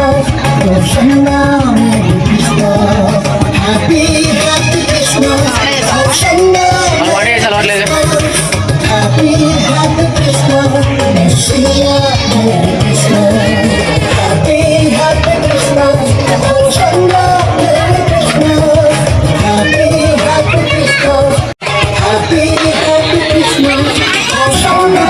Christmas, Roshana, Merry Christmas, Happy Happy Christmas, Roshana, Happy Happy Christmas, Messiah, Merry Christmas, Happy Happy Christmas, Roshana, Merry Christmas, Happy Happy Christmas, Happy Happy Christmas, Roshana.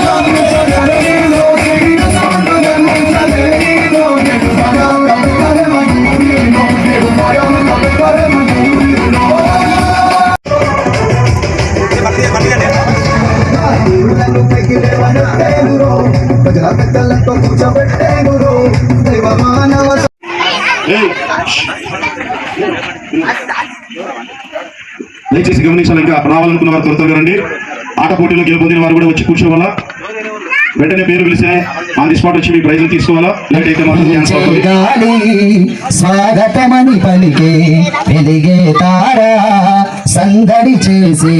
దయచేసి గమనించాలి. ఇంకా రావాలనుకున్న వారు త్వరగా రండి. ఆట పోటీలో గెలుపొందిన వారు కూడా వచ్చి కూర్చోవాలా. వెంటనే పేరు పిలిస్తే ఆన్ ది స్పాట్ వచ్చి మీ ప్రైజులు తీసుకోవాలా. లేకపోతే మాత్రం స్వాగతమని పలికే వెలిగే తారా సందడి చేసే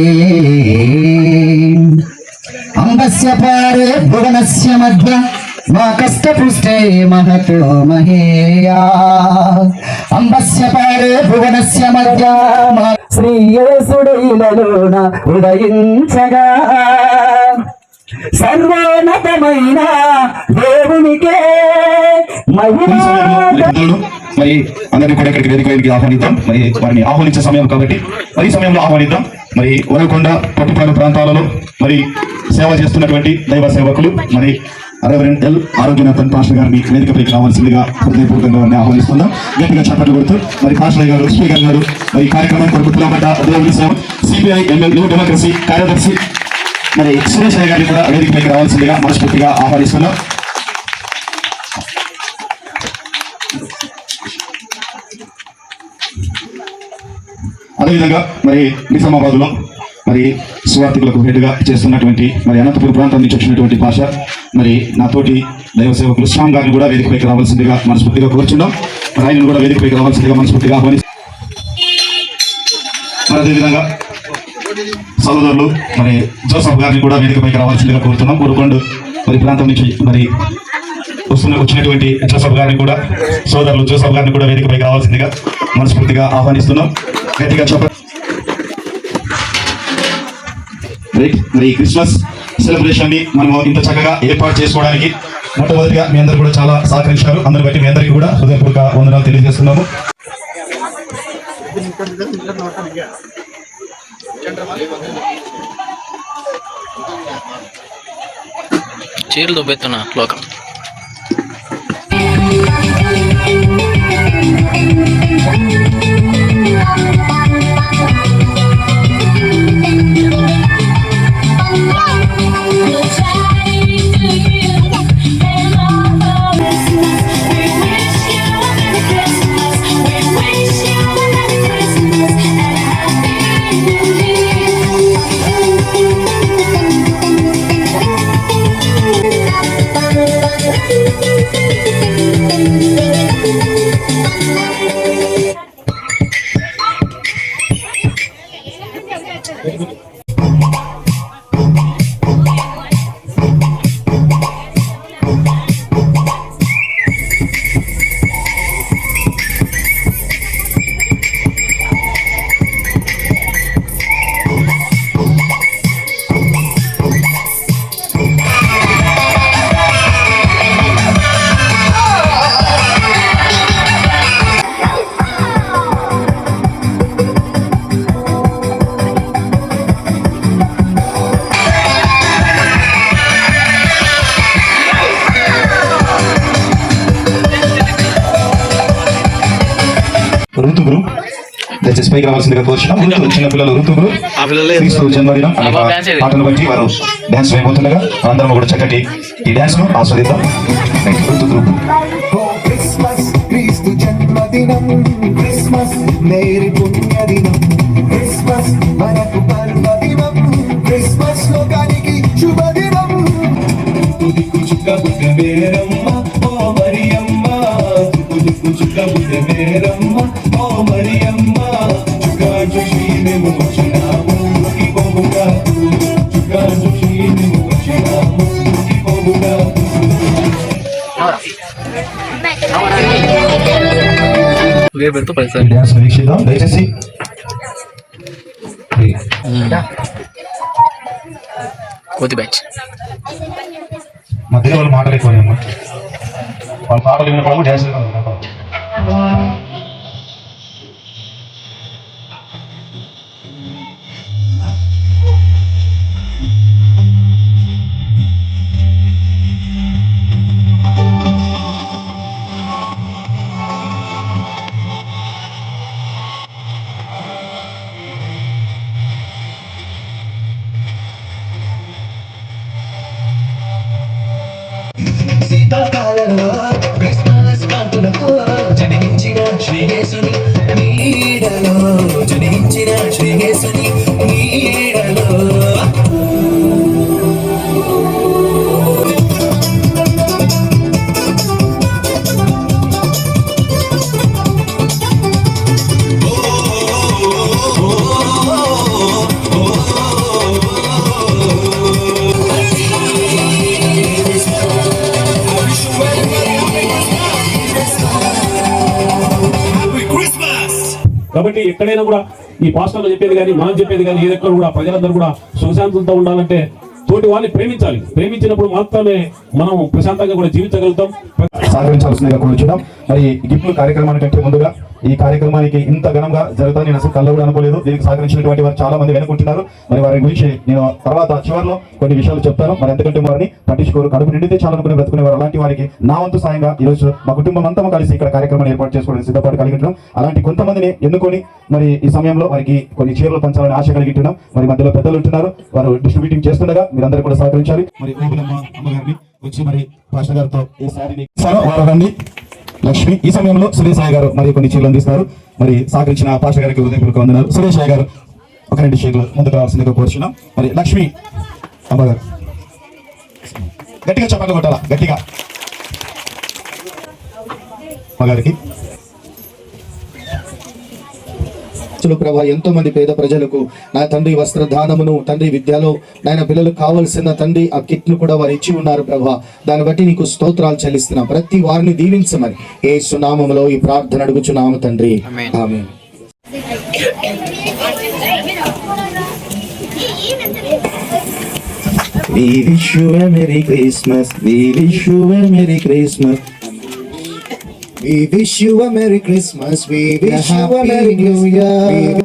అంబస్య పారే భువనస్య మధ్య మా కష్టపుష్టే మహతో మహేయా అంబస్య పారే భువనస్య మధ్య మా శ్రీయేసుడైలలోన ఉదయించగా సర్వోన్నతమైన దేవునికే మరి అందరినీ కూడా ఇక్కడికి వేదికకి ఆహ్వానిద్దాం. మరి వారిని ఆహ్వానించే సమయం కాబట్టి మరి సమయంలో ఆహ్వానిద్దాం. మరి వరకొండ పట్టుపాడు ప్రాంతాలలో మరి సేవ చేస్తున్నటువంటి దైవ సేవకులు మరి రెవరెండ్ ఎల్ ఆరోగ్యనాథన్ పాస్టర్ గారిని వేదికపైకి రావాల్సిందిగా హృదయపూర్వకంగా వారిని ఆహ్వానిస్తున్నాం. గట్టిగా చప్పట్లు కొడుతూ మరి పాస్టర్ గారు, స్పీకర్ గారు మరి కార్యక్రమానికి కొరకు పిలువబడ్డ దేవుని సేవ సిపిఐ ఎంఎల్ న్యూ డెమోక్రసీ కార్యదర్శి మరి సురేష్ గారిని కూడా వేదికపైకి రావాల్సిందిగా మనస్ఫూర్తిగా ఆహ్వానిస్తున్నాం. అదేవిధంగా మరి నిజామాబాద్లో మరి సువార్థికులకు హెడ్గా చేస్తున్నటువంటి మరి అనంతపురం ప్రాంతం నుంచి వచ్చినటువంటి భాష మరి నాతోటి దైవ సేవకులు శ్యామ్ గారిని కూడా వేదికపైకి రావాల్సిందిగా మనస్ఫూర్తిగా కోరుచున్నాం. మరి ఆయనను కూడా వేదికపైకి రావాల్సిందిగా మనస్ఫూర్తిగా ఆహ్వానిస్తున్నాం. మరి అదేవిధంగా సహోదరులు మరి జోసఫ్ గారిని కూడా వేదికపైకి రావాల్సిందిగా కోరుతున్నాం. కోరుకొండ మరి ప్రాంతం నుంచి మరి వచ్చినటువంటి జోసఫ్ గారిని కూడా సోదరులు జోసఫ్ గారిని కూడా వేదికపైకి రావాల్సిందిగా మనస్ఫూర్తిగా ఆహ్వానిస్తున్నాం. గట్టిగా చెప్పండి. మరి క్రిస్మస్ సెలబ్రేషన్ ని మనం ఇంత చక్కగా ఏర్పాటు చేసుకోవడానికి మొట్టమొదటిగా మీ అందరూ కూడా చాలా సహకరించారు. అందరి బట్టి మీ అందరికీ కూడా హృదయపూర్వక వందనాలు తెలియజేస్తున్నాము. చీరలు దొబ్బెత్తున్నా లోకం ఋతుగురు దయచేసి పైకి రావాల్సిందిగా కోరుచున్నాం. చిన్నపిల్లలు ఋతుగురు క్రీస్తు జన్మదినం పాటను బట్టి వారు డ్యాన్స్ వేయబోతుండగా అందరం కూడా చక్కటి ఈ డ్యాన్స్ ను ఆస్వాదిద్దాం. ఋతుగురు క్రీస్తు జన్మదినం క్రిస్మస్ మేరీ పుణ్యదినం క్రిస్మస్ మనకు పర్వదినం క్రిస్మస్ లోకానికి శుభదినం దిక్కు చుక్క బుద్ధ మేరమ్మ ఓ మరియమ్మ దిక్కు చుక్క బుద్ధ మేరమ్మ ఓ మరియమ్మ చుక్కా చూసి మేము వచ్చినాము పోవుగా చుక్కా చూసి మేము వచ్చినాము పోవుగా వేపెడుతూ 10 ఈ సార్లు. డ్యాన్స్ వీక్షిద్దాం దయచేసి. కోతి బ్యాచ్. మధ్యలో వాళ్ళు మాటలు ఎక్కువ వాళ్ళ పాటలు విన్నప్పుడు డ్యాన్స్ శీతాకాలంలో క్రిస్మస్ కాంతులతో జనించిన శ్రీయేసుని నీడలో, జనించిన శ్రీయేసుని నీడలో. కాబట్టి ఎక్కడైనా కూడా ఈ పాస్టర్లు చెప్పేది కానీ మనం చెప్పేది కానీ ఏదెక్కడ కూడా ప్రజలందరూ కూడా సుఖశాంతులతో ఉండాలంటే తోటి వాళ్ళని ప్రేమించాలి. ప్రేమించినప్పుడు మాత్రమే మనం ప్రశాంతంగా కూడా జీవించగలుగుతాం. సహకరించాల్సిందిగా కూర్చున్నాం. మరి గిఫ్ట్లు కార్యక్రమానికంటే ముందుగా ఈ కార్యక్రమానికి ఇంత ఘనంగా జరుగుతా నేను అసలు కళ్ళ కూడా అనుకోలేదు. దీనికి సహకరించినటువంటి వారు చాలా మంది వెనుకుంటున్నారు. మరి వారి గురించి నేను తర్వాత చివరిలో కొన్ని విషయాలు చెప్తాను. మరి ఎందుకంటే వారిని పట్టించుకోరు, కడుపు నిండితే చాలా అనుకునే బ్రతుకునేవారు. అలాంటి వారికి నా వంతు సాయంగా ఈ రోజు మా కుటుంబం అంతా కలిసి ఇక్కడ కార్యక్రమాన్ని ఏర్పాటు చేసుకోవడానికి సిద్ధపాటు కలిగి ఉంటున్నాం. అలాంటి కొంతమందిని ఎన్నుకొని మరి ఈ సమయంలో వారికి కొన్ని చీరలు పంచాలని ఆశ కలిగి ఉంటున్నాం. మరి మధ్యలో పెద్దలు ఉంటున్నారు, వారు డిస్ట్రిబ్యూటింగ్ చేస్తుండగా మీరందరూ కూడా సహకరించాలి. మరి అమ్మగారిని వచ్చి మరి పాస్టర్ గారితో ఈ సారిని వారు రండి. లక్ష్మి ఈ సమయంలో సురేష్ సాయి గారు మరి కొన్ని చీరలు అందిస్తారు. మరి సహకరించిన పాస్టర్ గారికి హృదయపూర్వక వందనాలు. సురేష్ సాయి గారు ఒక 2 చీరలు ముందుకు రావాల్సిందిగా కోరుచున్నాం. మరి లక్ష్మి అమ్మగారు గట్టిగా చెప్పండి, కొట్టాలా గట్టిగా అమ్మగారికి. ప్రభా ఎంతో మంది పేద ప్రజలకు నా తండ్రి వస్త్రదానమును, తండ్రి విద్యలో నాయన పిల్లలకు కావలసిన తండ్రి ఆ కిట్ ను కూడా వారు ఇచ్చి ఉన్నారు ప్రభా. దాన్ని బట్టి నీకు స్తోత్రాలు చెల్లిస్తున్నాం. ప్రతి వారిని దీవించమని యేసు నామములో ఈ ప్రార్థన అడుగుచున్నాము తండ్రి, ఆమేన్. We wish you a Merry Christmas. We wish you a Merry Christmas. We wish you a Merry Christmas. We wish you a Merry New Year.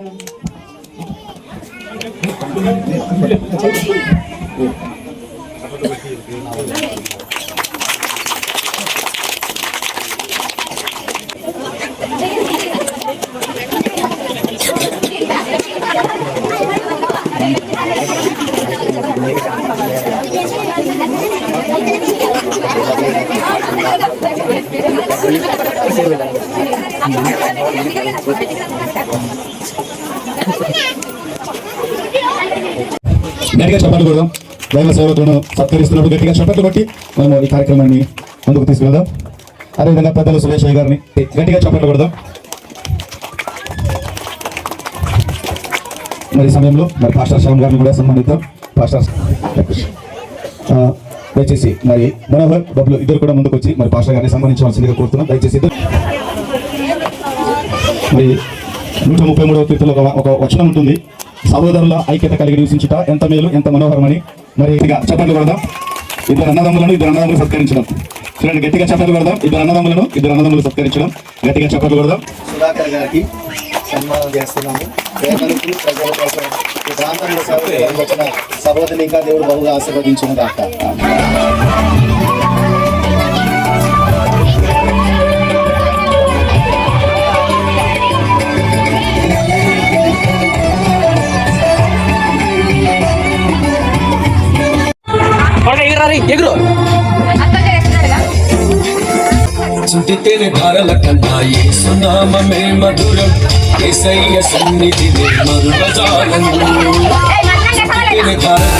గట్టిగా చప్పట్లు కొడదాం. దైవ సేవకులను సత్కరిస్తున్నప్పుడు గట్టిగా చప్పట్లు కొట్టి మనము ఈ కార్యక్రమాన్ని ముందుకు తీసుకెళ్దాం. అదేవిధంగా పెద్దలు సురేష్ గారిని గట్టిగా చప్పట్లు కొడదాం. మరి సమయంలో మరి పాస్టర్ శ్యామ్ గారిని కూడా సన్మానిద్దాం. పాస్టర్ దయచేసి మరి మనోహర్ బబ్లు ఇద్దరు కూడా ముందుకు వచ్చి మరి పాస్టర్ గారిని సన్మానించవలసిందిగా కోరుతున్నాం. దయచేసి ఇద్దరు. మరి 133వ కీర్తనలో ఒక వచనం ఉంటుంది, సహోదరుల ఐక్యత కలిగి నివసించుట ఎంత మేలు ఎంత మనోహరమని. మరి చప్పట్లు కొడదాం. ఇద్దరు అన్నదమ్ములు సత్కరించడం. చూడండి గట్టిగా చప్పట్లు కొడదాం. ఇద్దరు అన్నదమ్ములు సత్కరించడం. గట్టిగా చప్పట్లు కొడదాం. సుధాకర్ గారికి సన్మానం చేస్తున్నాము. పేదలకు ప్రజల కోసం ఈ ప్రాంతంలో సేవకు వచ్చిన సహోదరుని ఇంకా దేవుడు బహుగా ఆశీర్వదించిన దాకా. ఎగురు చుట్టితేనే ధారల కన్నా యేసునామమే మధురం, యేసయ్య సన్నిధినే మరువజాలం. చుట్టితేనే ధారల